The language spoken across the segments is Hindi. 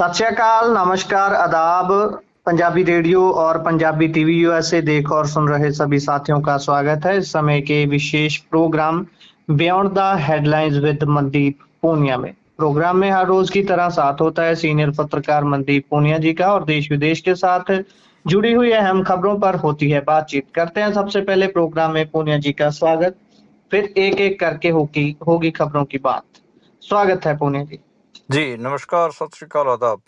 सत श्री अकाल, नमस्कार, आदाब। पंजाबी रेडियो और पंजाबी टीवी यूएसए देख और सुन रहे सभी साथियों का स्वागत है इस समय के विशेष programme beyond the headlines with Mandeep Punia में। प्रोग्राम में हर रोज की तरह साथ होता है सीनियर पत्रकार मनदीप पूनिया जी का और देश विदेश के साथ जुड़ी हुई अहम खबरों पर होती है बातचीत। करते हैं सबसे पहले प्रोग्राम में पूनिया जी का स्वागत, फिर एक एक करके होगी खबरों की बात। स्वागत है पूनिया जी। जी नमस्कार, सत श्री अकाल, आदाब।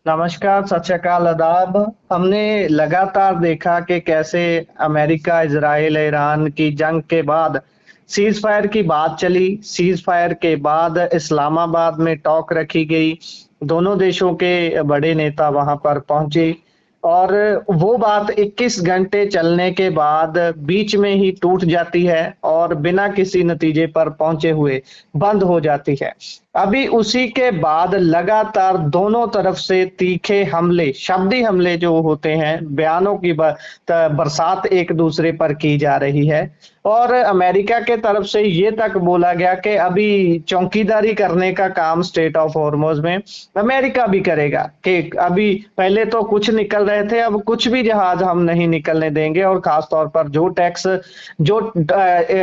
नमस्कार, सत श्री अकाल, आदाब। हमने लगातार देखा कि कैसे अमेरिका, इजराइल, ईरान की जंग के बाद सीज फायर की बात चली। सीज फायर के बाद इस्लामाबाद में टॉक रखी गई। दोनों देशों के बड़े नेता वहां पर पहुंचे और वो बात 21 घंटे चलने के बाद बीच में ही टूट जाती है और बिना किसी नतीजे पर पहुंचे हुए बंद हो जाती है। अभी उसी के बाद लगातार दोनों तरफ से तीखे हमले, शब्दी हमले जो होते हैं, बयानों की बरसात एक दूसरे पर की जा रही है और अमेरिका के तरफ से ये तक बोला गया कि अभी चौकीदारी करने का काम स्टेट ऑफ हॉर्मुज में अमेरिका भी करेगा। कि अभी पहले तो कुछ निकल रहे थे, अब कुछ भी जहाज हम नहीं निकलने देंगे और खास तौर पर जो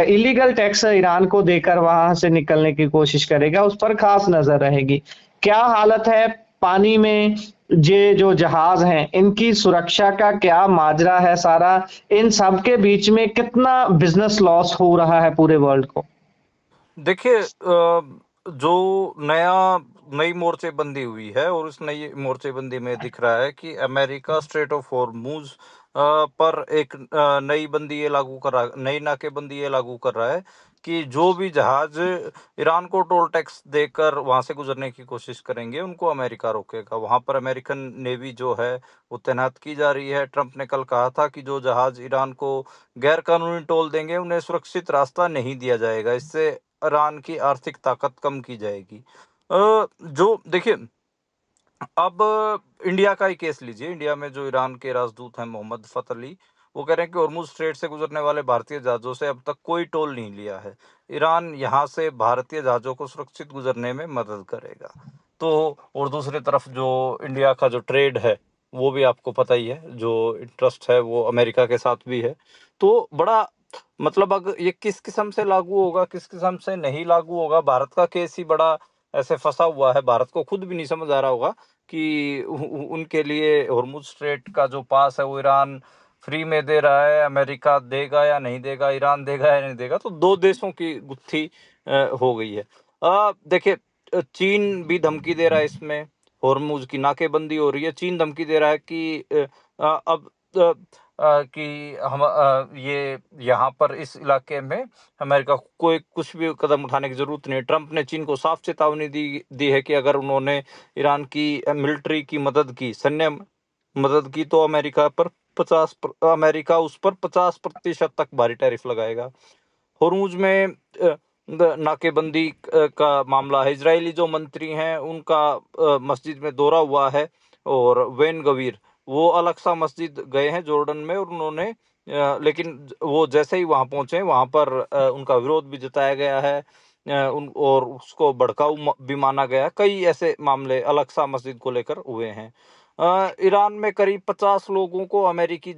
इलीगल टैक्स ईरान को देकर वहां से निकलने की कोशिश करेगा उस पर खास नजर रहेगी। क्या हालत है पानी में? ये जो जहाज हैं इनकी सुरक्षा का क्या माजरा है सारा? इन सब के बीच में कितना बिजनेस लॉस हो रहा है पूरे वर्ल्ड को? देखिए, जो नई मोर्चेबंदी हुई है और उस नई मोर्चेबंदी में दिख रहा है कि अमेरिका स्ट्रेट ऑफ हॉर्मुज पर एक नई नाकेबंदी ये लागू कर रहा है कि जो भी जहाज ईरान को टोल टैक्स देकर वहां से गुजरने की कोशिश करेंगे उनको अमेरिका रोकेगा। वहां पर अमेरिकन नेवी जो है वो तैनात की जा रही है। ट्रंप ने कल कहा था कि जो जहाज ईरान को गैर कानूनी टोल देंगे उन्हें सुरक्षित रास्ता नहीं दिया जाएगा, इससे ईरान की आर्थिक ताकत कम की जाएगी। जो देखिए, अब इंडिया का ही केस लीजिए। इंडिया में जो ईरान के राजदूत हैं मोहम्मद फत अली, वो कह रहे हैं कि हॉर्मुज स्ट्रेट से गुजरने वाले भारतीय जहाजों से अब तक कोई टोल नहीं लिया है। ईरान यहाँ से भारतीय जहाजों को सुरक्षित गुजरने में मदद करेगा। तो और दूसरी तरफ जो इंडिया का जो ट्रेड है वो भी आपको पता ही है, जो इंटरेस्ट है वो अमेरिका के साथ भी है। तो बड़ा मतलब अगर ये किस किस्म से लागू होगा, किस किस्म से नहीं लागू होगा, भारत का केस ही बड़ा ऐसे फंसा हुआ है। भारत को खुद भी नहीं समझ आ रहा होगा कि उनके लिए हॉर्मुज स्ट्रेट का जो पास है वो ईरान फ्री में दे रहा है, अमेरिका देगा या नहीं देगा, ईरान देगा या नहीं देगा। तो दो देशों की गुत्थी हो गई है। देखिए, चीन भी धमकी दे रहा है इसमें। हॉर्मुज की नाकेबंदी हो रही है, चीन धमकी दे रहा है कि अब कि हम ये यहाँ पर इस इलाके में अमेरिका को कोई कुछ भी कदम उठाने की जरूरत नहीं है। ट्रंप ने चीन को साफ चेतावनी दी है कि अगर उन्होंने ईरान की मिलिट्री की मदद की, सैन्य मदद की, तो अमेरिका उस पर 50% तक भारी टैरिफ लगाएगा। होर्मुज में नाकेबंदी का मामला है। इजरायली जो मंत्री हैं उनका मस्जिद में दौरा हुआ है और वेन गवीर वो अल-अक्सा मस्जिद गए हैं जॉर्डन में और उन्होंने लेकिन वो जैसे ही वहां पहुंचे वहां पर उनका विरोध भी जताया गया है और उसको भड़काऊ भी माना गया। कई ऐसे मामले अल-अक्सा मस्जिद को लेकर हुए हैं। ईरान में करीब 50 लोगों को अमेरिका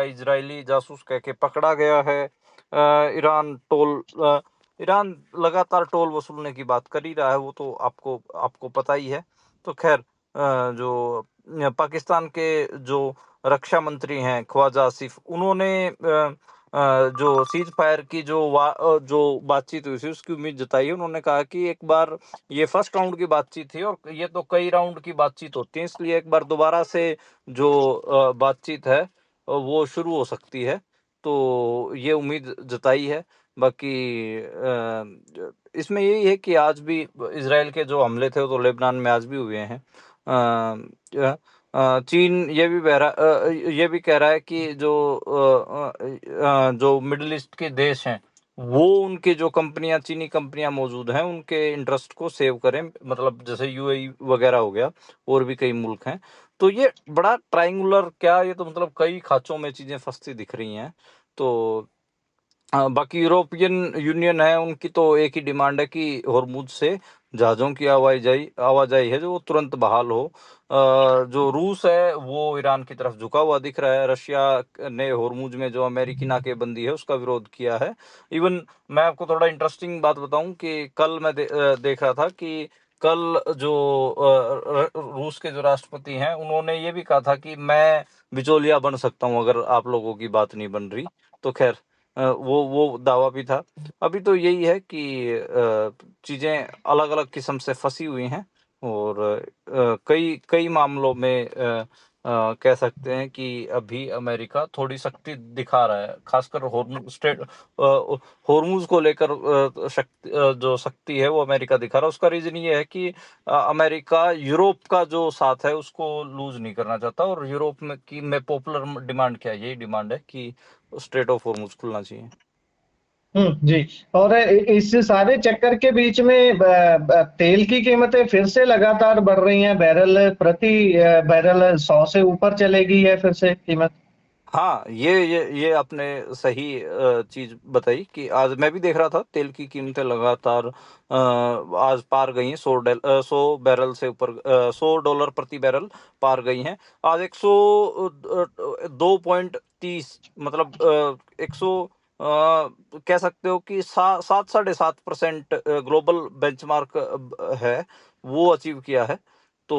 इजरायली जासूस कह के पकड़ा गया है। ईरान लगातार टोल वसूलने की बात कर ही रहा है, वो तो आपको पता ही है। तो खैर, जो पाकिस्तान के जो रक्षा मंत्री हैं ख्वाजा आसिफ, उन्होंने जो सीज फायर की जो बातचीत हुई थी उसकी उम्मीद जताई है। उन्होंने कहा कि एक बार ये फर्स्ट राउंड की बातचीत थी और ये तो कई राउंड की बातचीत होती है, इसलिए एक बार दोबारा से जो बातचीत है वो शुरू हो सकती है। तो ये उम्मीद जताई है। बाकी इसमें यही है कि आज भी इसराइल के जो हमले थे वो तो लेबनान में आज भी हुए हैं। चीन ये भी कह रहा है कि जो मिडिल ईस्ट के देश हैं वो उनके जो चीनी कंपनियां मौजूद हैं उनके इंटरेस्ट को सेव करें, मतलब जैसे यूएई वगैरह हो गया, और भी कई मुल्क हैं। तो ये बड़ा ट्रायंगुलर, क्या ये तो मतलब कई खांचों में चीजें फंसती दिख रही हैं। तो बाकी यूरोपियन यूनियन है, उनकी तो एक ही डिमांड है कि हॉर्मुज से जहाज़ों की आवाजाही है जो वो तुरंत बहाल हो। जो रूस है वो ईरान की तरफ झुका हुआ दिख रहा है। रशिया ने होर्मुज में जो अमेरिकी नाकेबंदी है उसका विरोध किया है। इवन मैं आपको थोड़ा इंटरेस्टिंग बात बताऊं कि कल मैं देख रहा था कि कल जो रूस के जो राष्ट्रपति हैं उन्होंने ये भी कहा था कि मैं बिचौलिया बन सकता हूं अगर आप लोगों की बात नहीं बन रही। तो खैर वो दावा भी था। अभी तो यही है कि चीजें अलग अलग किस्म से फंसी हुई हैं और कई कई मामलों में कह सकते हैं कि अभी अमेरिका थोड़ी शक्ति दिखा रहा है, खासकर होर्मुज को लेकर जो शक्ति है वो अमेरिका दिखा रहा है। उसका रीजन ये है कि अमेरिका यूरोप का जो साथ है उसको लूज नहीं करना चाहता, और यूरोप में पॉपुलर डिमांड क्या है, यही डिमांड है कि स्ट्रेट ऑफ होर्मुज खुलना चाहिए। जी। और इस सारे चक्कर के बीच में तेल की कीमतें फिर से लगातार बढ़ रही हैं। प्रति बैरल 100 से ऊपर चलेगी है फिर से कीमत। हाँ, ये आपने सही चीज बताई कि आज मैं भी देख रहा था तेल की कीमतें लगातार आज पार गई हैं 100 बैरल से ऊपर, $100 प्रति बैरल पार गई हैं। आज 102.30, मतलब 100 कह सकते हो कि 7.5% ग्लोबल बेंचमार्क है वो अचीव किया है। तो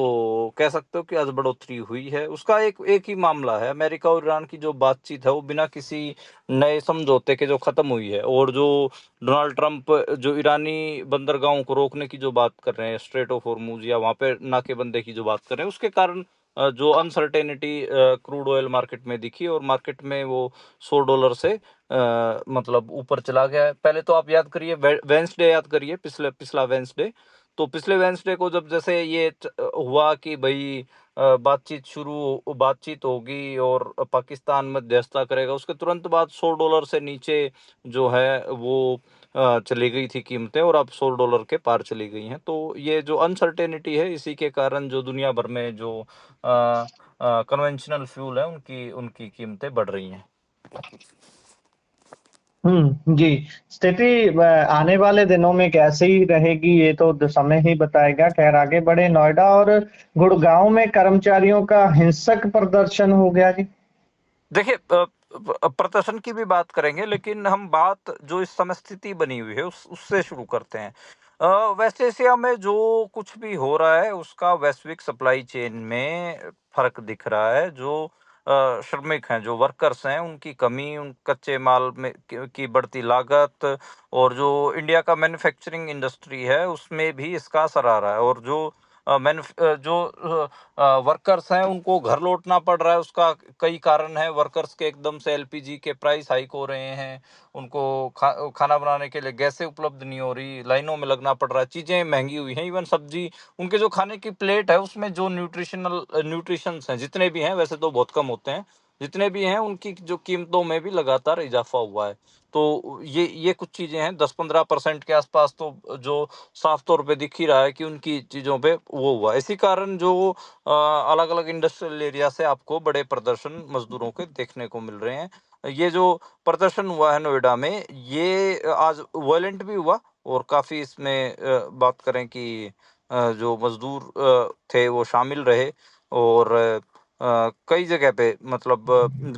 कह सकते हो कि आज बढ़ोतरी हुई है। उसका एक एक ही मामला है, अमेरिका और ईरान की जो बातचीत है वो बिना किसी नए समझौते के जो खत्म हुई है, और जो डोनाल्ड ट्रंप जो ईरानी बंदरगाहों को रोकने की जो बात कर रहे हैं, स्ट्रेट ऑफ होर्मुज या वहां पे नाकेबंदी की जो बात कर रहे हैं, उसके कारण जो अनसर्टेनिटी क्रूड ऑयल मार्केट में दिखी, और मार्केट में वो $100 से मतलब ऊपर चला गया है। पहले तो आप याद करिए, वेंसडे याद करिए, पिछला वेंसडे। तो पिछले वेंसडे को जब जैसे ये हुआ कि भाई बातचीत होगी और पाकिस्तान मध्यस्थता करेगा, उसके तुरंत बाद $100 से नीचे जो है वो चली गई थी कीमतें, और अब $100 के पार चली गई हैं। तो ये जो अनसर्टेनिटी है, इसी के कारण जो दुनिया भर में जो कन्वेंशनल फ्यूल है उनकी उनकी कीमतें बढ़ रही हैं। जी। स्थिति आने वाले दिनों में कैसी रहेगी ये तो समय ही बताएगा। खैर आगे बढ़े। नोएडा और गुड़गांव में कर्मचारियों का हिंसक प्रदर्शन हो गया जी। देखिए, प्रदर्शन की भी बात करेंगे, लेकिन हम बात जो इस समय स्थिति बनी हुई है उससे शुरू करते हैं। वेस्ट एशिया में जो कुछ भी हो रहा है उसका वैश्विक सप्लाई चेन में फर्क दिख रहा है। जो श्रमिक हैं, जो वर्कर्स हैं, उनकी कमी, उन कच्चे माल में की बढ़ती लागत, और जो इंडिया का मैन्युफैक्चरिंग इंडस्ट्री है उसमें भी इसका असर आ रहा है। और जो वर्कर्स हैं उनको घर लौटना पड़ रहा है, उसका कई कारण है। वर्कर्स के एकदम से एलपीजी के प्राइस हाइक हो रहे हैं, उनको खाना बनाने के लिए गैसें उपलब्ध नहीं हो रही, लाइनों में लगना पड़ रहा है, चीज़ें महंगी हुई हैं। इवन सब्जी, उनके जो खाने की प्लेट है उसमें जो न्यूट्रिशंस हैं जितने भी हैं, वैसे तो बहुत कम होते हैं, जितने भी हैं उनकी जो कीमतों में भी लगातार इजाफा हुआ है। तो ये कुछ चीज़ें हैं, 10-15% के आसपास तो जो साफ तौर पे दिख ही रहा है कि उनकी चीज़ों पे वो हुआ। इसी कारण जो अलग अलग इंडस्ट्रियल एरिया से आपको बड़े प्रदर्शन मजदूरों के देखने को मिल रहे हैं। ये जो प्रदर्शन हुआ है नोएडा में, ये आज वायलेंट भी हुआ, और काफ़ी इसमें बात करें कि जो मजदूर थे वो शामिल रहे। और कई जगह पे, मतलब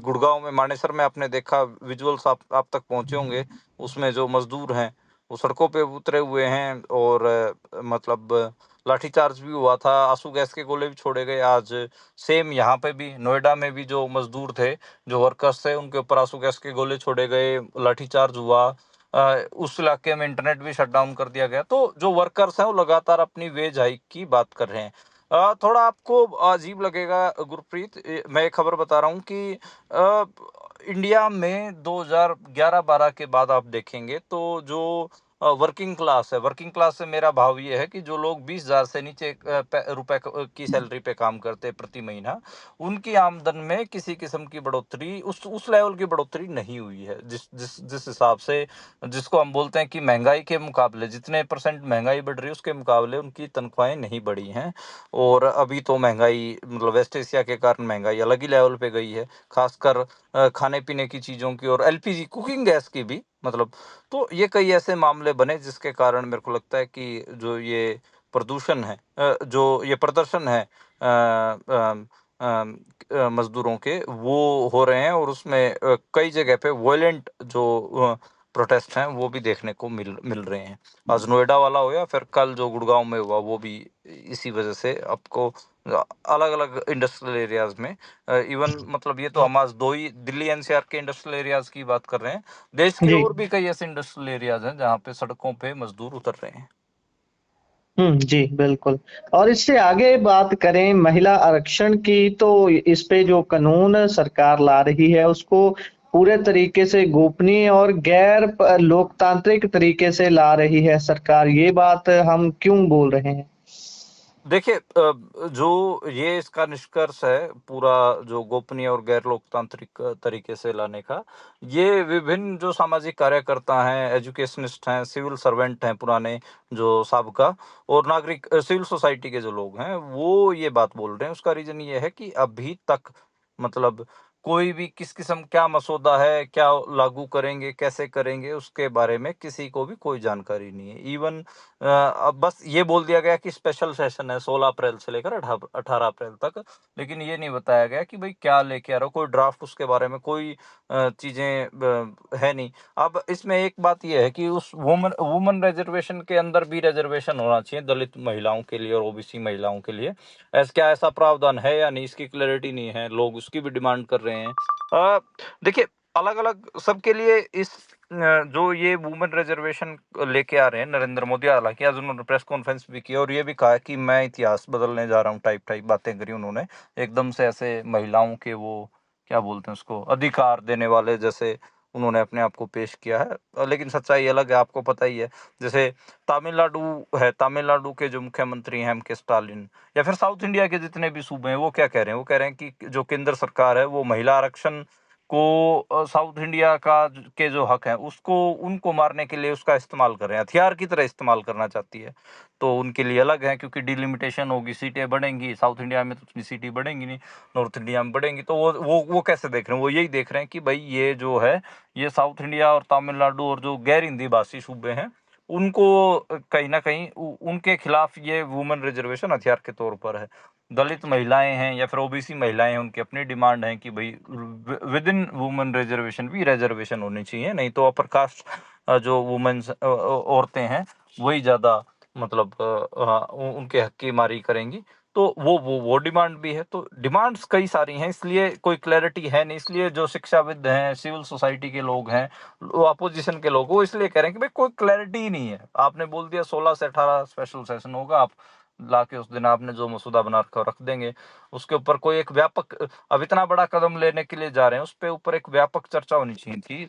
गुड़गांव में, मानेसर में आपने देखा, विजुअल्स आप तक पहुंचे होंगे, उसमें जो मजदूर हैं वो सड़कों पे उतरे हुए हैं, और मतलब लाठीचार्ज भी हुआ था, आंसू गैस के गोले भी छोड़े गए आज। सेम यहाँ पे भी नोएडा में भी जो मजदूर थे, जो वर्कर्स थे, उनके ऊपर आंसू गैस के गोले छोड़े गए, लाठीचार्ज हुआ। उस इलाके में इंटरनेट भी शट डाउन कर दिया गया। तो जो वर्कर्स हैं वो लगातार अपनी वेज हाइक की बात कर रहे हैं। थोड़ा आपको अजीब लगेगा गुरप्रीत, मैं एक खबर बता रहा हूँ कि अ, इंडिया में 2011-12 के बाद आप देखेंगे तो जो वर्किंग क्लास है, वर्किंग क्लास से मेरा भाव ये है कि जो लोग 20,000 से नीचे रुपए की सैलरी पे काम करते हैं प्रति महीना, उनकी आमदन में किसी किस्म की बढ़ोतरी, उस लेवल की बढ़ोतरी नहीं हुई है। जिस जिस जिस हिसाब से, जिसको हम बोलते हैं कि महंगाई के मुकाबले, जितने परसेंट महंगाई बढ़ रही है उसके मुकाबले उनकी तनख्वाहें नहीं बढ़ी हैं। और अभी तो महंगाई, मतलब वेस्ट एशिया के कारण महंगाई अलग ही लेवल पे गई है, खासकर खाने पीने की चीज़ों की, और एलपीजी कुकिंग गैस की भी। मतलब तो ये कई ऐसे मामले बने जिसके कारण मेरे को लगता है कि जो ये प्रदूषण है, जो ये प्रदर्शन है मजदूरों के, वो हो रहे हैं, और उसमें कई जगह पे वायलेंट जो प्रोटेस्ट हैं वो भी देखने को मिल मिल रहे हैं। आज नोएडा वाला हो या फिर कल जो गुड़गांव में हुआ, वो भी इसी वजह से आपको अलग अलग इंडस्ट्रियल एरियाज में, इवन मतलब ये तो हम आज दो ही दिल्ली एनसीआर के इंडस्ट्रियल एरियाज की बात कर रहे हैं, देश के जी। और भी कई ऐसे इंडस्ट्रियल एरियाज हैं जहाँ पे सड़कों पे मजदूर उतर रहे हैं। जी, बिल्कुल। और इससे आगे बात करें महिला आरक्षण की, तो इस पे जो कानून सरकार ला रही है उसको पूरे तरीके से गोपनीय और गैर लोकतांत्रिक तरीके से ला रही है सरकार। ये बात हम क्यों बोल रहे हैं? देखिए, जो ये इसका निष्कर्ष है पूरा, जो गोपनीय और गैर लोकतांत्रिक तरीके से लाने का, ये विभिन्न जो सामाजिक कार्यकर्ता हैं, एजुकेशनिस्ट हैं, सिविल सर्वेंट हैं पुराने जो साबका, और नागरिक सिविल सोसाइटी के जो लोग हैं, वो ये बात बोल रहे हैं। उसका रीजन ये है कि अभी तक मतलब कोई भी किस किस्म क्या मसौदा है, क्या लागू करेंगे, कैसे करेंगे, उसके बारे में किसी को भी कोई जानकारी नहीं है। इवन अब बस ये बोल दिया गया कि स्पेशल सेशन है 16 अप्रैल से लेकर 18 अप्रैल तक, लेकिन ये नहीं बताया गया कि भाई क्या लेके आ रहा हो, कोई ड्राफ्ट उसके बारे में कोई चीजें है नहीं। अब इसमें एक बात यह है कि उस वुमन वुमन रिजर्वेशन के अंदर भी रिजर्वेशन होना चाहिए दलित महिलाओं के लिए और ओबीसी महिलाओं के लिए। क्या ऐसा प्रावधान है या नहीं, इसकी क्लैरिटी नहीं है, लोग उसकी भी डिमांड कर रहे हैं। देखिए, अलग अलग सबके लिए इस जो ये वुमेन रिजर्वेशन लेके आ रहे हैं नरेंद्र मोदी, हालांकि आज उन्होंने प्रेस कॉन्फ्रेंस भी की और ये भी कहा कि मैं इतिहास बदलने जा रहा हूँ, टाइप टाइप बातें करी उन्होंने। एकदम से ऐसे महिलाओं के वो क्या बोलते हैं उसको, अधिकार देने वाले जैसे उन्होंने अपने आप को पेश किया है। लेकिन सच्चाई अलग है, आपको पता ही है। जैसे तमिलनाडु है, तमिलनाडु के जो मुख्यमंत्री हैं M.K. स्टालिन, या फिर साउथ इंडिया के जितने भी सूबे हैं, वो क्या कह रहे हैं, वो कह रहे हैं कि जो केंद्र सरकार है वो महिला आरक्षण को साउथ इंडिया का के जो हक है उसको उनको मारने के लिए उसका इस्तेमाल कर रहे हैं, हथियार की तरह इस्तेमाल करना चाहती है। तो उनके लिए अलग है, क्योंकि डिलिमिटेशन होगी, सीटें बढ़ेंगी, साउथ इंडिया में तो उतनी सीटें बढ़ेंगी नहीं, नॉर्थ इंडिया में बढ़ेंगी। तो वो कैसे देख रहे हैं, वो यही देख रहे हैं कि भाई ये जो है, ये साउथ इंडिया और तमिलनाडु और जो गैर हिंदी भाषी सूबे हैं, उनको कहीं ना कहीं उनके खिलाफ ये वुमेन रिजर्वेशन हथियार के तौर पर है। दलित महिलाएं हैं या फिर ओबीसी महिलाएं हैं, उनकी अपनी डिमांड है कि भाई विद इन वुमेन रिजर्वेशन भी रिजर्वेशन होनी चाहिए, नहीं तो अपर कास्ट जो वुमेन्स औरतें हैं वही ज्यादा मतलब उनके हक की मारी करेंगी। तो वो डिमांड भी है। तो डिमांड्स कई सारी हैं, इसलिए कोई क्लैरिटी है नहीं। इसलिए जो शिक्षाविद हैं, सिविल सोसाइटी के लोग हैं, अपोजिशन के लोग, वो इसलिए कह रहे हैं कि भाई कोई क्लैरिटी ही नहीं है। आपने बोल दिया 16 से 18 स्पेशल सेशन होगा, आप लाके उस दिन आपने जो मसूदा बना रखा रख देंगे, उसके ऊपर कोई एक व्यापक, अब इतना बड़ा कदम लेने के लिए जा रहे हैं, उस पे ऊपर एक व्यापक चर्चा होनी चाहिए थी।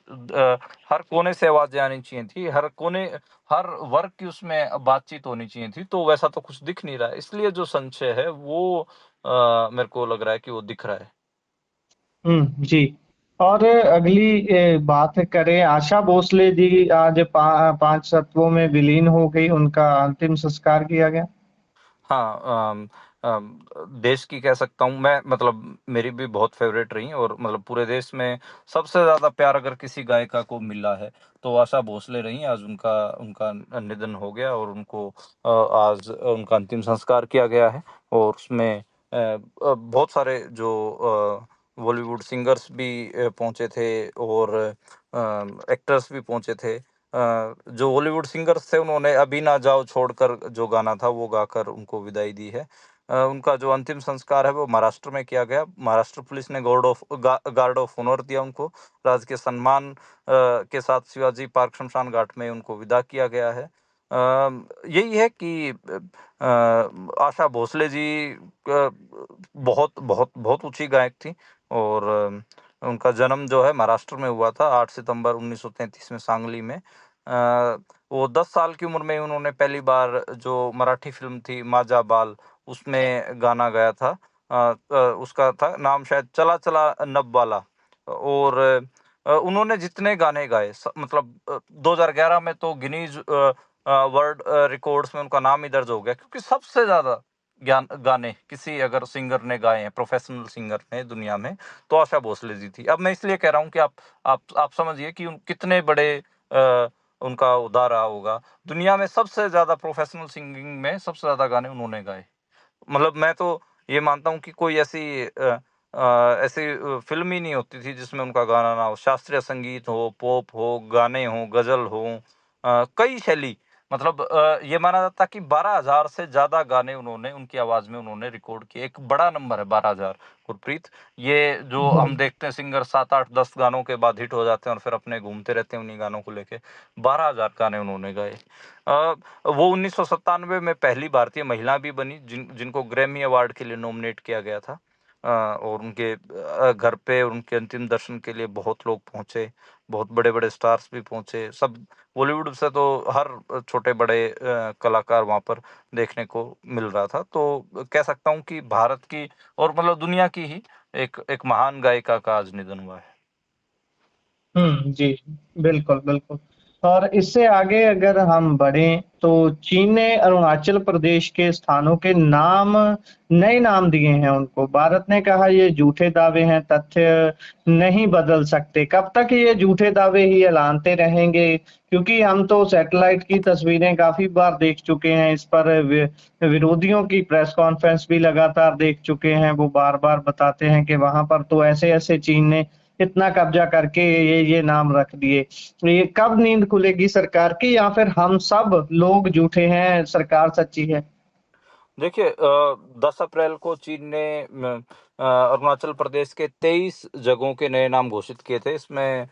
हर कोने से आवाजें आनी चाहिए थी, हर वर्ग की उसमें बातचीत होनी चाहिए थी। तो वैसा तो कुछ दिख नहीं रहा है, इसलिए जो संशय है वो मेरे को लग रहा है कि वो दिख रहा है। जी। और अगली बात करें, आशा भोसले जी आज 5 तत्वों में विलीन हो गई, उनका अंतिम संस्कार किया गया। हाँ, देश की कह सकता हूँ मैं, मतलब मेरी भी बहुत फेवरेट रही, और मतलब पूरे देश में सबसे ज्यादा प्यार अगर किसी गायिका को मिला है तो आशा भोसले रही। आज उनका उनका निधन हो गया, और उनको आज उनका अंतिम संस्कार किया गया है। और उसमें बहुत सारे जो बॉलीवुड सिंगर्स भी पहुंचे थे, और एक्टर्स भी पहुंचे थे। जो हॉलीवुड सिंगर्स थे उन्होंने अभी ना जाओ छोड़कर जो गाना था वो गाकर उनको विदाई दी है। उनका जो अंतिम संस्कार है वो महाराष्ट्र में किया गया। महाराष्ट्र पुलिस ने गार्ड ऑफ ऑनर दिया उनको, राजकीय सम्मान के साथ शिवाजी पार्क शमशान घाट में उनको विदा किया गया है। यही है कि आशा भोसले जी बहुत बहुत बहुत ऊंची गायक थी। और उनका जन्म जो है महाराष्ट्र में हुआ था 8 सितंबर 1933 में सांगली में। वो 10 साल की उम्र में उन्होंने पहली बार जो मराठी फिल्म थी माजा बाल, उसमें गाना गाया था। उसका था नाम शायद चला चला नब वाला। और उन्होंने जितने गाने गाए मतलब 2011 में तो गिनीज वर्ल्ड रिकॉर्ड्स में उनका नाम ही दर्ज हो गया, क्योंकि सबसे ज्यादा गाने किसी अगर सिंगर ने गाए हैं, प्रोफेशनल सिंगर ने दुनिया में, तो आशा भोसले जी थी। अब मैं इसलिए कह रहा हूँ कि आप समझिए कि कितने बड़े उनका उदा रहा होगा। दुनिया में सबसे ज़्यादा प्रोफ़ेशनल सिंगिंग में सबसे ज़्यादा गाने उन्होंने गाए। मतलब मैं तो ये मानता हूँ कि कोई ऐसी फ़िल्म ही नहीं होती थी जिसमें उनका गाना ना हो। शास्त्रीय संगीत हो, पॉप हो, गाने हों, ग़ज़ल हों, कई शैली, मतलब ये माना जाता है कि 12,000 से ज़्यादा गाने उन्होंने उनकी आवाज़ में उन्होंने रिकॉर्ड किए। एक बड़ा नंबर है 12,000, गुरप्रीत। ये जो हम देखते हैं सिंगर 7, 8, 10 गानों के बाद हिट हो जाते हैं और फिर अपने घूमते रहते हैं उन्हीं गानों को लेके। 12,000 गाने उन्होंने गाए। वो 1997 में पहली भारतीय महिला भी बनी जिनको ग्रैमी अवार्ड के लिए नॉमिनेट किया गया था। और उनके घर पे उनके अंतिम दर्शन के लिए बहुत लोग पहुँचे, बहुत बड़े-बड़े स्टार्स भी पहुँचे। सब बॉलीवुड से तो हर छोटे-बड़े कलाकार वहाँ पर देखने को मिल रहा था। तो कह सकता हूँ कि भारत की और मतलब दुनिया की ही एक एक महान गायिका का आज निधन हुआ है। जी, बिल्कुल, बिल्कुल। और इससे आगे अगर हम बढ़ें तो चीन ने अरुणाचल प्रदेश के स्थानों के नए नाम दिए हैं उनको। भारत ने कहा ये झूठे दावे हैं, तथ्य नहीं बदल सकते। कब तक ये झूठे दावे ही ऐलानते रहेंगे? क्योंकि हम तो सैटेलाइट की तस्वीरें काफ़ी बार देख चुके हैं, इस पर विरोधियों की प्रेस कॉन्फ्रेंस भी लगातार देख चुके हैं। वो बार-बार बताते हैं कि वहाँ पर तो ऐसे-ऐसे चीन ने इतना कब्जा करके ये नाम रख दिए। ये कब नींद खुलेगी सरकार की, या फिर हम सब लोग झूठे हैं, सरकार सच्ची है? देखिए 10 अप्रैल को चीन ने अरुणाचल प्रदेश के 23 जगहों के नए नाम घोषित किए थे। इसमें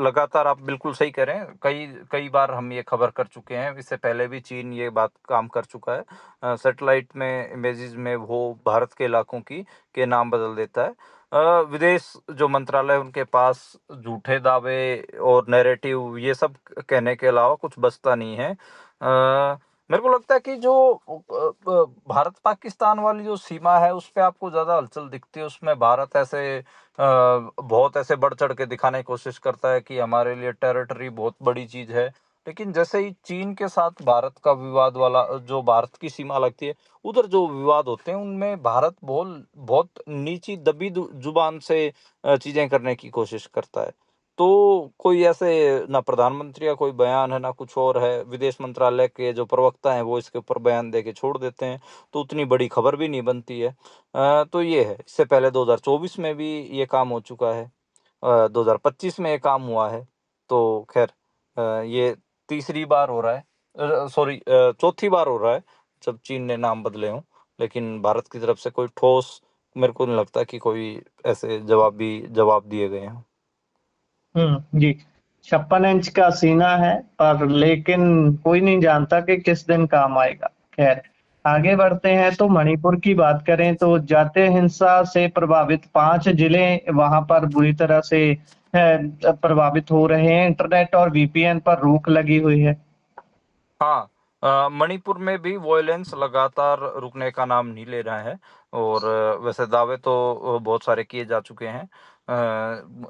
लगातार आप बिल्कुल सही कह रहे हैं। कई कई बार हम ये खबर कर चुके हैं। इससे पहले भी चीन ये बात काम कर चुका है। सैटेलाइट में इमेजेस में वो भारत के इलाकों के नाम बदल देता है। विदेश जो मंत्रालय है उनके पास झूठे दावे और नैरेटिव ये सब कहने के अलावा कुछ बचता नहीं है। मेरे को लगता है कि जो भारत पाकिस्तान वाली जो सीमा है उस पे आपको ज़्यादा हलचल दिखती है। उसमें भारत ऐसे बहुत ऐसे बढ़ चढ़ के दिखाने की कोशिश करता है कि हमारे लिए टेरिटरी बहुत बड़ी चीज़ है। लेकिन जैसे ही चीन के साथ भारत का विवाद वाला जो भारत की सीमा लगती है, उधर जो विवाद होते हैं उनमें भारत बहुत नीची दबी जुबान से चीज़ें करने की कोशिश करता है। तो कोई ऐसे ना प्रधानमंत्री का कोई बयान है, ना कुछ और है। विदेश मंत्रालय के जो प्रवक्ता हैं, वो इसके ऊपर बयान देके छोड़ देते हैं, तो उतनी बड़ी खबर भी नहीं बनती है। तो ये है। इससे पहले 2024 में भी ये काम हो चुका है। 2025 में ये काम हुआ है। तो ख़ैर ये तीसरी बार हो रहा है। सॉरी चौथी बार हो रहा है, जब चीन ने नाम बदले हों। लेकिन भारत की तरफ से कोई ठोस मेरे को नहीं लगता कि कोई ऐसे जवाब दिए गए हों। जी। 56 इंच का सीना है, पर लेकिन कोई नहीं जानता कि किस दिन काम आएगा। खैर, आगे बढ़ते हैं तो मणिपुर की बात करें तो जातीय हिंसा से प्रभावित 5 जिले वहाँ पर बुरी तरह से प्रभावित हो रहे हैं। इंटरनेट और वीपीएन पर रोक लगी हुई है। हाँ, मणिपुर में भी वॉयलेंस लगातार रुकने का नाम नहीं ले रहा है। और वैसे दावे तो बहुत सारे किए जा चुके हैं।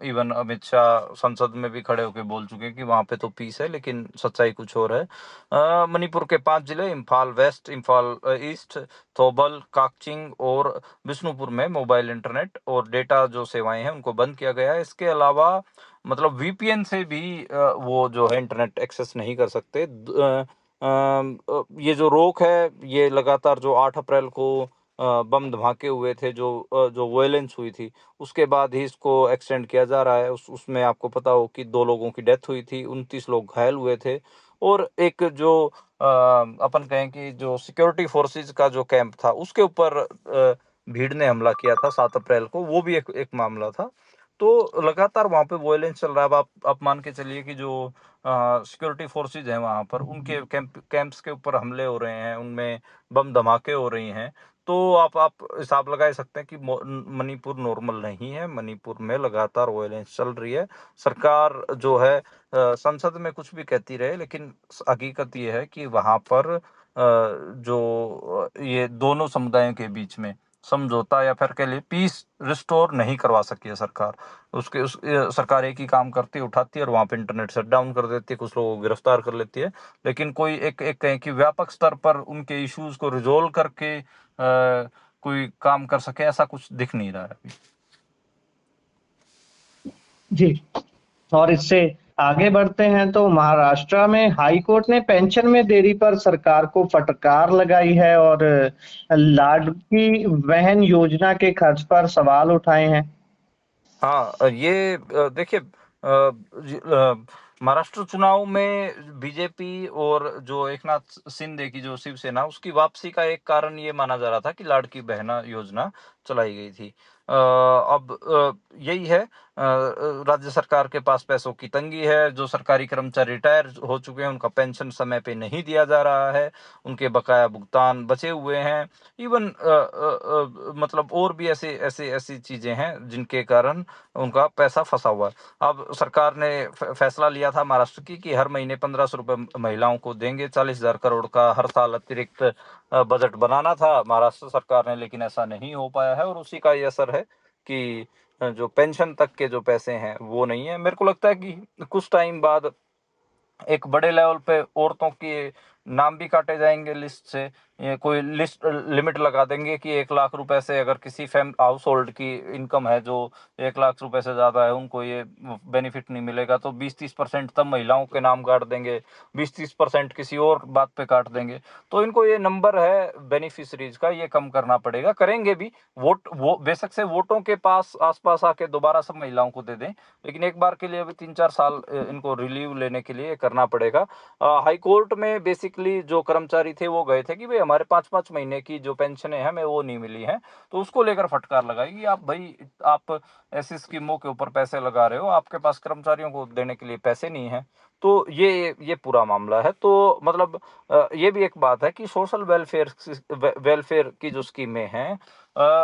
इवन अमित शाह संसद में भी खड़े होकर बोल चुके हैं कि वहाँ पे तो पीस है, लेकिन सच्चाई कुछ और है। मणिपुर के 5 जिले इम्फाल वेस्ट, इम्फाल ईस्ट, थौबल, काकचिंग और बिष्णुपुर में मोबाइल इंटरनेट और डेटा जो सेवाएं हैं उनको बंद किया गया है। इसके अलावा मतलब वीपीएन से भी वो जो है इंटरनेट एक्सेस नहीं कर सकते। ये जो रोक है ये लगातार जो 8 अप्रैल को बम धमाके हुए थे, जो वायलेंस हुई थी, उसके बाद ही इसको एक्सटेंड किया जा रहा है। उसमें आपको पता हो कि 2 लोगों की डेथ हुई थी, 29 लोग घायल हुए थे। और एक जो अपन कहें कि जो सिक्योरिटी फोर्सेस का जो कैंप था उसके ऊपर भीड़ ने हमला किया था 7 अप्रैल को, वो भी एक एक मामला था। तो लगातार वहाँ पे वायलेंस चल रहा है। अब आप मान के चलिए कि जो सिक्योरिटी फोर्सेस हैं वहाँ पर, उनके कैंप्स के ऊपर हमले हो रहे हैं, उनमें बम धमाके हो रही हैं। तो आप हिसाब लगा सकते हैं कि मणिपुर नॉर्मल नहीं है। मणिपुर में लगातार वायलेंस चल रही है। सरकार जो है संसद में कुछ भी कहती रहे, लेकिन हकीकत ये है कि वहाँ पर जो ये दोनों समुदायों के बीच में समझौता या फिर कह लिए पीस रिस्टोर नहीं करवा सकी है सरकार। सरकार एक ही काम करती है, उठाती है और वहाँ पे इंटरनेट शट डाउन कर देती है, कुछ लोगों को गिरफ्तार कर लेती है। लेकिन कोई एक एक कहें कि व्यापक स्तर पर उनके इश्यूज को रिजोल्व करके कोई काम कर सके, ऐसा कुछ दिख नहीं रहा है अभी। जी। और इससे आगे बढ़ते हैं तो महाराष्ट्र में हाई कोर्ट ने पेंशन में देरी पर सरकार को फटकार लगाई है और लाडली बहन योजना के खर्च पर सवाल उठाए हैं। हाँ, ये देखिए, महाराष्ट्र चुनाव में बीजेपी और जो एकनाथ शिंदे की जो शिवसेना, उसकी वापसी का एक कारण ये माना जा रहा था कि लाड़की बहना योजना चलाई गई थी। अब यही है, राज्य सरकार के पास पैसों की तंगी है, जो सरकारी कर्मचारी रिटायर हो चुके हैं उनका पेंशन समय पे नहीं दिया जा रहा है, उनके बकाया भुगतान बचे हुए हैं। इवन मतलब और भी ऐसे ऐसे ऐसी चीजें हैं जिनके कारण उनका पैसा फंसा हुआ है। अब सरकार ने फैसला लिया था महाराष्ट्र की कि हर महीने 1500 रुपए महिलाओं को देंगे, 40,000 करोड़ का हर साल अतिरिक्त बजट बनाना था महाराष्ट्र सरकार ने, लेकिन ऐसा नहीं हो पाया है और उसी का ये असर है कि जो पेंशन तक के जो पैसे हैं वो नहीं है। मेरे को लगता है कि कुछ टाइम बाद एक बड़े लेवल पे औरतों के नाम भी काटे जाएंगे लिस्ट से। ये कोई लिस्ट लिमिट लगा देंगे कि 1 लाख रुपए से अगर किसी फैम हाउस होल्ड की इनकम है जो 1 लाख रुपए से ज्यादा है, उनको ये बेनिफिट नहीं मिलेगा। तो 20-30% तब महिलाओं के नाम काट देंगे, 20-30% किसी और बात पे काट देंगे। तो इनको ये नंबर है बेनिफिशरीज का, ये कम करना पड़ेगा, करेंगे भी। वो बेशक से वोटों के पास आसपास आके दोबारा सब महिलाओं को दे दें, लेकिन एक बार के लिए अभी 3-4 साल इनको रिलीव लेने के लिए करना पड़ेगा। हाई कोर्ट में बेसिकली जो कर्मचारी थे वो गए थे कि भाई हमारे 5-5 महीने की जो पेंशन है हमें वो नहीं मिली है, तो उसको लेकर फटकार लगाएगी। आप भाई, आप ऐसी स्कीमों के ऊपर पैसे लगा रहे हो, आपके पास कर्मचारियों को देने के लिए पैसे नहीं है। तो ये पूरा मामला है। तो मतलब ये भी एक बात है कि सोशल वेलफेयर वेलफेयर की जो स्कीमें हैं,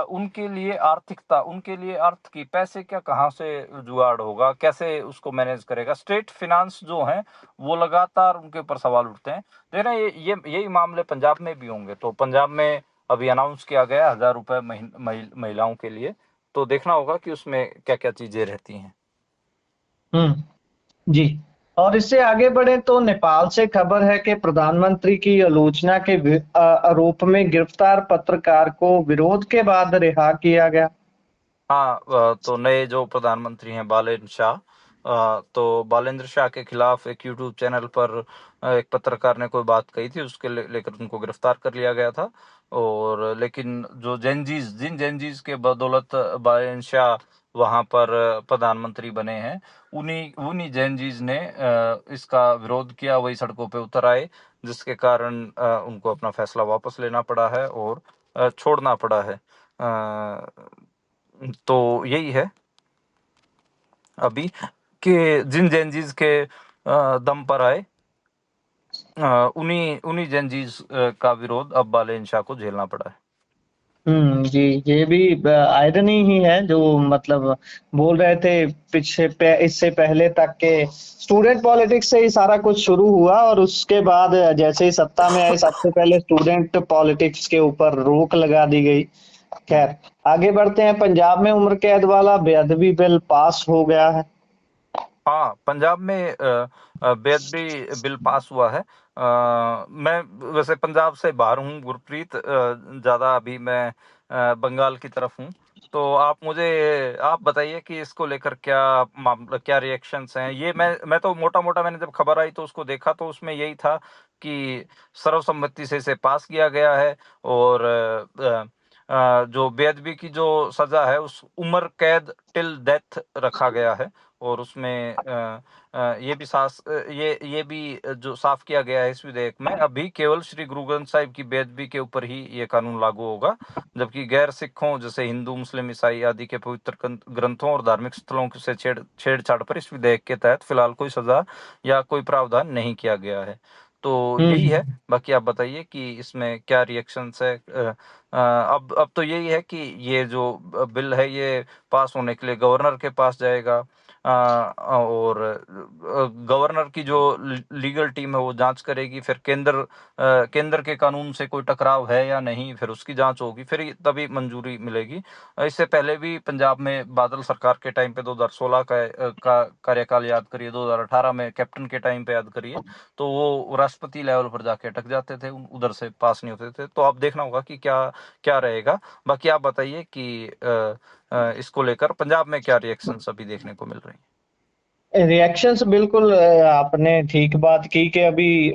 उनके लिए आर्थिकता, उनके लिए अर्थ की पैसे क्या कहाँ से जुगाड़ होगा, कैसे उसको मैनेज करेगा स्टेट फाइनेंस जो है, वो लगातार उनके ऊपर सवाल उठते हैं। देखना ये यही मामले पंजाब में भी होंगे। तो पंजाब में अभी अनाउंस किया गया 1,000 रुपए महिलाओं के लिए, तो देखना होगा कि उसमें क्या क्या चीजें रहती हैं। जी। और इससे आगे बढ़े तो नेपाल से खबर है कि प्रधानमंत्री की आलोचना के आरोप में गिरफ्तार पत्रकार को विरोध के बाद रिहा किया गया। हाँ, तो नए जो प्रधानमंत्री हैं बालेन्द्र शाह, तो बालेन्द्र शाह के खिलाफ एक यूट्यूब चैनल पर एक पत्रकार ने कोई बात कही थी, उसके लेकर उनको गिरफ्तार कर लिया गया था। और लेकिन जो जिन जेनजीज के बदौलत बालेन्द्र शाह वहां पर प्रधानमंत्री बने हैं, उन्हीं उन्हीं जेनजीज ने इसका विरोध किया, वही सड़कों पे उतर आए, जिसके कारण उनको अपना फैसला वापस लेना पड़ा है और छोड़ना पड़ा है। तो यही है अभी कि जिन जेनजीज के दम पर आए, उन्हीं उन्हीं जेनजीज का विरोध अब बालेन शाह को झेलना पड़ा है। जी, ये भी आयरनी ही है जो मतलब बोल रहे थे इससे पहले तक के स्टूडेंट पॉलिटिक्स से ही सारा कुछ शुरू हुआ और उसके बाद जैसे ही सत्ता में आए सबसे पहले स्टूडेंट पॉलिटिक्स के ऊपर रोक लगा दी गई। खैर, आगे बढ़ते हैं। पंजाब में उम्र कैद वाला बेअदबी बिल पास हो गया है। हाँ, पंजाब में बेअदबी बिल पास हुआ है। मैं वैसे पंजाब से बाहर हूँ गुरप्रीत, ज़्यादा अभी मैं बंगाल की तरफ हूँ। तो आप बताइए कि इसको लेकर क्या मामला, क्या रिएक्शंस हैं। ये मैं तो मोटा मोटा मैंने जब खबर आई तो उसको देखा, तो उसमें यही था कि सर्वसम्मति से इसे पास किया गया है और जो बेअदबी की जो सजा है उस उम्र कैद टिल डेथ रखा गया है। और उसमें ये भी जो साफ किया गया है इस विधेयक में, अभी केवल श्री गुरु ग्रंथ साहिब की बेअदबी के ऊपर ही ये कानून लागू होगा, जबकि गैर सिखों जैसे हिंदू, मुस्लिम, ईसाई आदि के पवित्र ग्रंथों और धार्मिक स्थलों से छेड़छाड़ पर इस विधेयक के तहत फिलहाल कोई सजा या कोई प्रावधान नहीं किया गया है। तो यही है। हम्म बाकी आप बताइए कि इसमें क्या रिएक्शंस है। अब तो यही है कि ये जो बिल है ये पास होने के लिए गवर्नर के पास जाएगा, और गवर्नर की जो लीगल टीम है वो जांच करेगी, फिर केंद्र के कानून से कोई टकराव है या नहीं, फिर उसकी जांच होगी, फिर तभी मंजूरी मिलेगी। इससे पहले भी पंजाब में बादल सरकार के टाइम पे 2016 का कार्यकाल याद करिए, 2018 में कैप्टन के टाइम पे याद करिए, तो वो राष्ट्रपति लेवल पर जाके अटक जाते थे, उधर से पास नहीं होते थे। तो अब देखना होगा कि क्या क्या रहेगा। बाकी आप बताइए कि इसको लेकर पंजाब में क्या रिएक्शंस अभी देखने को मिल रही हैं। रिएक्शंस बिल्कुल आपने ठीक बात की कि अभी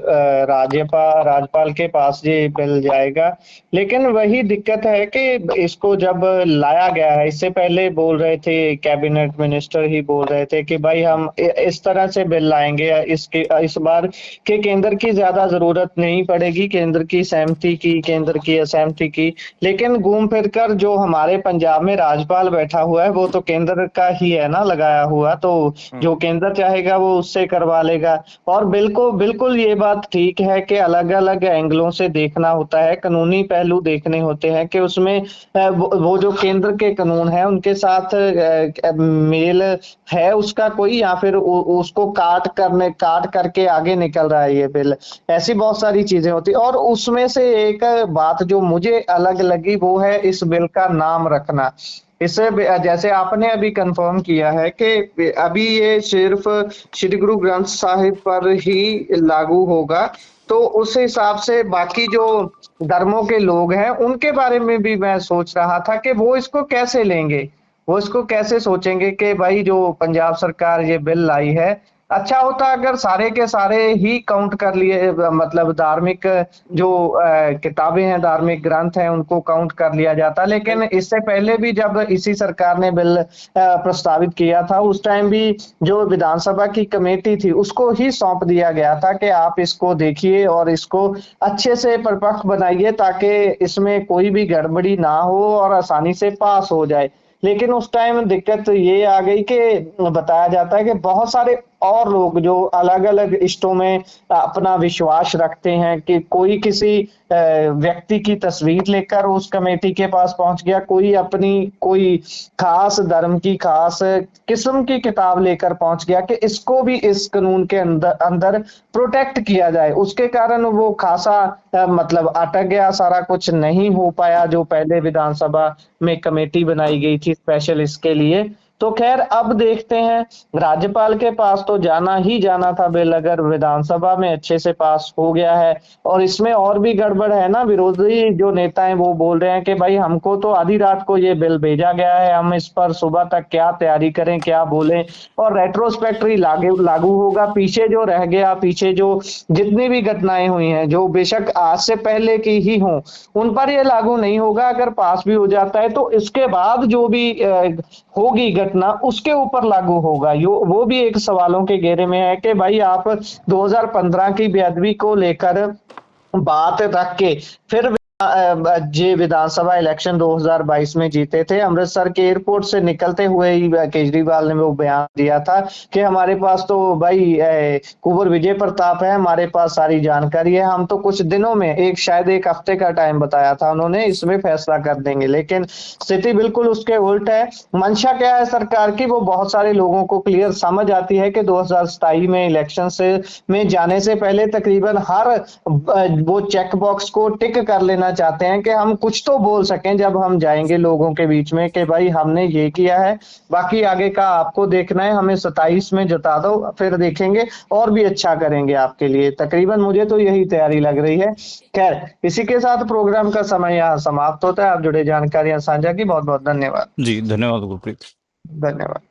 राज्यपाल के पास ये बिल जाएगा, लेकिन वही दिक्कत है कि इसको जब लाया गया है, इससे पहले बोल रहे थे, कैबिनेट मिनिस्टर ही बोल रहे थे कि भाई हम इस तरह से बिल लाएंगे, इस बार के केंद्र की ज्यादा जरूरत नहीं पड़ेगी, केंद्र की सहमति की, केंद्र की असहमति की। लेकिन घूम फिर कर जो हमारे पंजाब में राज्यपाल बैठा हुआ है वो तो केंद्र का ही है ना लगाया हुआ, तो जो केंद्र चाहेगा वो उससे करवा लेगा। और बिल्कुल बिल्कुल ये बात ठीक है कि अलग अलग एंगलों से देखना होता है, कानूनी पहलू देखने होते हैं कि उसमें वो जो केंद्र के कानून है उनके साथ मेल है उसका कोई, या फिर उसको काट करके आगे निकल रहा है ये बिल। ऐसी बहुत सारी चीजें होती, और उसमें से एक बात जो मुझे अलग लगी वो है इस बिल का नाम रखना। इससे जैसे आपने अभी कंफर्म किया है कि अभी ये सिर्फ श्री गुरु ग्रंथ साहिब पर ही लागू होगा, तो उस हिसाब से बाकी जो धर्मों के लोग हैं उनके बारे में भी मैं सोच रहा था कि वो इसको कैसे लेंगे, वो इसको कैसे सोचेंगे कि भाई जो पंजाब सरकार ये बिल लाई है, अच्छा होता अगर सारे के सारे ही काउंट कर लिए, मतलब धार्मिक जो किताबें हैं, धार्मिक ग्रंथ हैं, उनको काउंट कर लिया जाता। लेकिन इससे पहले भी जब इसी सरकार ने बिल प्रस्तावित किया था, उस टाइम भी जो विधानसभा की कमेटी थी उसको ही सौंप दिया गया था कि आप इसको देखिए और इसको अच्छे से परिपक्व बनाइए ताकि इसमें कोई भी गड़बड़ी ना हो और आसानी से पास हो जाए। लेकिन उस टाइम दिक्कत ये आ गई कि बताया जाता है कि बहुत सारे और लोग जो अलग अलग इष्टों में अपना विश्वास रखते हैं, कि कोई किसी व्यक्ति की तस्वीर लेकर उस कमेटी के पास पहुंच गया, कोई अपनी कोई खास धर्म की खास किस्म की किताब लेकर पहुंच गया कि इसको भी इस कानून के अंदर अंदर प्रोटेक्ट किया जाए, उसके कारण वो खासा मतलब अटक गया, सारा कुछ नहीं हो पाया जो पहले विधानसभा में कमेटी बनाई गई थी स्पेशल इसके लिए। तो खैर अब देखते हैं, राज्यपाल के पास तो जाना ही जाना था बिल, अगर विधानसभा में अच्छे से पास हो गया है। और इसमें और भी गड़बड़ है ना, विरोधी जो नेता हैं वो बोल रहे हैं कि भाई हमको तो आधी रात को ये बिल भेजा गया है, हम इस पर सुबह तक क्या तैयारी करें, क्या बोलें, और रेट्रोस्पेक्टरी लागू लागू होगा, पीछे जो रह गया, पीछे जो जितनी भी घटनाएं हुई हैं जो बेशक आज से पहले की ही हों, उन पर ये लागू नहीं होगा। अगर पास भी हो जाता है तो इसके बाद जो भी होगी घटना उसके ऊपर लागू होगा। वो भी एक सवालों के घेरे में है कि भाई आप 2015 की बेअदबी को लेकर बात रख के फिर जे विधानसभा इलेक्शन 2022 में जीते थे, अमृतसर के एयरपोर्ट से निकलते हुए ही केजरीवाल ने वो बयान दिया था कि हमारे पास तो भाई कुंवर विजय प्रताप है, हमारे पास सारी जानकारी है, हम तो कुछ दिनों में, शायद एक हफ्ते का टाइम बताया था उन्होंने, इसमें फैसला कर देंगे। लेकिन स्थिति बिल्कुल उसके उल्ट है। मंशा क्या है सरकार की, वो बहुत सारे लोगों को क्लियर समझ आती है कि 2027 में इलेक्शन में जाने से पहले तकरीबन हर वो चेक बॉक्स को टिक कर लेना चाहते हैं कि हम कुछ तो बोल सकें जब हम जाएंगे लोगों के बीच में कि भाई हमने ये किया है, बाकी आगे का आपको देखना है, हमें 27 में जिता दो, फिर देखेंगे और भी अच्छा करेंगे आपके लिए। तकरीबन मुझे तो यही तैयारी लग रही है। खैर इसी के साथ प्रोग्राम का समय यहाँ समाप्त होता है। आप जुड़े जानकारियां साझा की, बहुत बहुत धन्यवाद। जी धन्यवाद गुरप्रीत। धन्यवाद।